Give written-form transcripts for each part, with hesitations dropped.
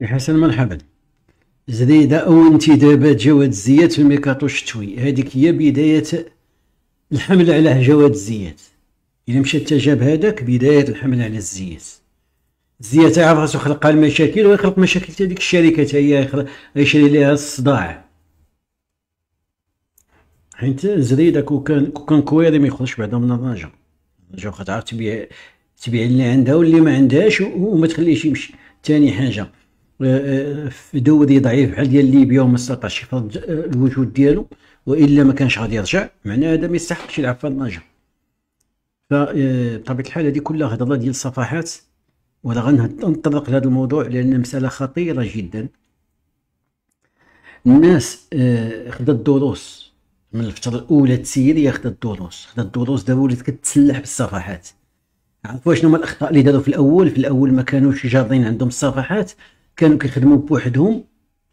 يا حسن مرحبا. زريدة أو انتدابات جواد الزيات في الميركاتو الشتوي، هذيك هي بداية الحمل على جواد الزيات. إذا مشى التجاب هذاك بداية الحمل على الزيات. الزيات عارف راسو خلق المشاكل ويخلق مشاكل تا ديك الشركة هي يشري ليها الصداع. حيت زريدة كون كويري ما يخرجش بعدا من الرجا. الرجا واخا تعرف تبيع اللي عندها واللي ما عندهاش وما تخليش يمشي. ثاني حاجة، في دوري ضعيف بحال ديال ليبيا وما استطاعش يفرض الوجود ديالو، والا ما كانش غادي يرجع، معناه هذا ما يستحقش يلعب في النجا. فبطبيعه الحال هذه كلها هضره ديال الصفحات، ولا غنطرق لهذا الموضوع لان مساله خطيره جدا. الناس خدات دروس من الفتره الاولى التسييريه، خدات دروس دابا ولات كتسلح بالصفحات. عرفوا شنو هما الاخطاء اللي داروا في الاول؟ في الاول ما كانوش جاردين عندهم الصفحات، كانوا كيخدموا بوحدهم،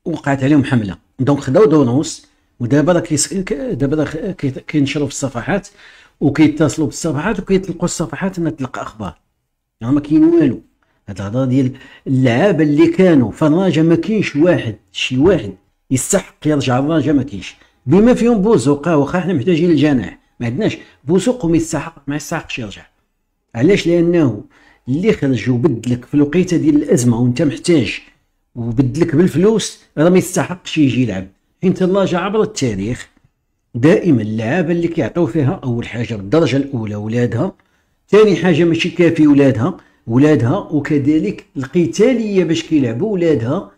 وقعت عليهم حمله، دونك خداو دروس. ودابا راه كينشروا في الصفحات وكيتصلوا بالصفحات وكيطلقوا الصفحات انها تلقى اخبار. يعني ما كاين والو. هاد الهضره ديال اللعابه اللي كانوا في الراجا، ما كاينش شي واحد يستحق يرجع الراجا، ما كاينش، بما فيهم بوزوق. واخا حنا محتاجين الجناح، ما عندناش بوزوق وما يستحقش يرجع. علاش؟ لانه اللي خرج وبدلك في الوقيته ديال الازمه وانت محتاج وبدلك بالفلوس، راه ما يستحقش يجي يلعب. حيت الراجا عبر التاريخ دائما اللعابه اللي كيعطيو فيها اول حاجه بالدرجه الاولى ولادها، ثاني حاجه ماشي كافي ولادها وكذلك القتاليه باش كيلعبوا ولادها،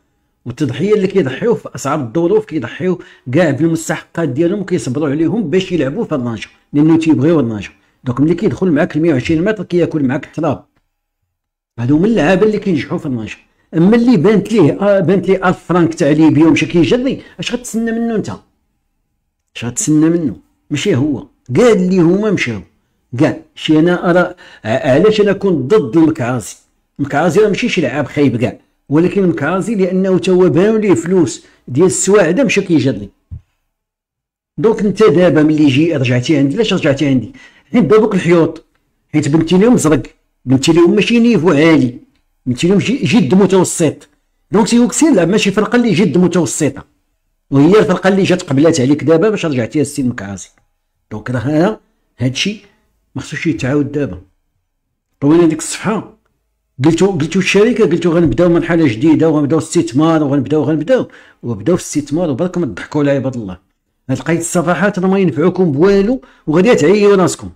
والتضحيه اللي كيضحيو في اصعب الظروف، كيضحيو كاع بالمستحقات ديالهم وكيصبروا عليهم باش يلعبوا في الرنجه، لانه تيبغيو الرنجه. دوك ملي كيدخل معاك 120 متر كياكل معاك التراب. هادو من اللعابه اللي كينجحوا في الرنجه. اما اللي بانت ليه 1000 فرانك تاع ليبيا ومشى كيجري، اش غتسنى منه انت؟ اش غتسنى منه؟ ماشي هو كاع اللي هما مشاو كاع. شي انا ارى علاش انا كنت ضد المكعازي. المكعازي راه ماشي شي لعاب خايب كاع، ولكن المكعازي لانه تا هو بانوا ليه فلوس ديال السواعده مشى كيجري. دونك انت دابا ملي رجعتي عندي، علاش رجعتي عندي؟ حيت دوك الحيوط، حيت بنتي لهم زرق، بنتي لهم ماشي نيفو عالي، بنتي لهم جد متوسط. دونك سير لعب ماشي فرقه اللي جد متوسطه، وهي الفرقه اللي جات قبلات عليك دابا باش رجعتي السي المكعازي. دونك راه هادشي ما خصوش يتعاود دابا. طوينا ديك الصفحه، قلتو الشركه، قلتو غنبداو مرحله جديده وغنبداو استثمار وغنبداو في الاستثمار، وبرك ما تضحكوا على عباد الله. لقيت الصفحات راه ما ينفعوكم بوالو وغادي تعيوا راسكم،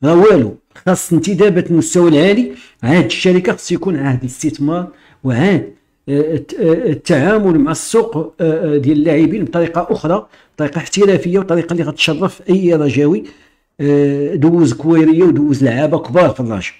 راه والو. خاص انتدابات المستوى العالي، عهد الشركه خص يكون عهد الاستثمار وعهد التعامل مع السوق ديال اللاعبين بطريقه اخرى، بطريقه احترافيه وطريقه اللي غتشرف اي رجاوي دوز كويريه ودوز لعابه كبار في الرجاء.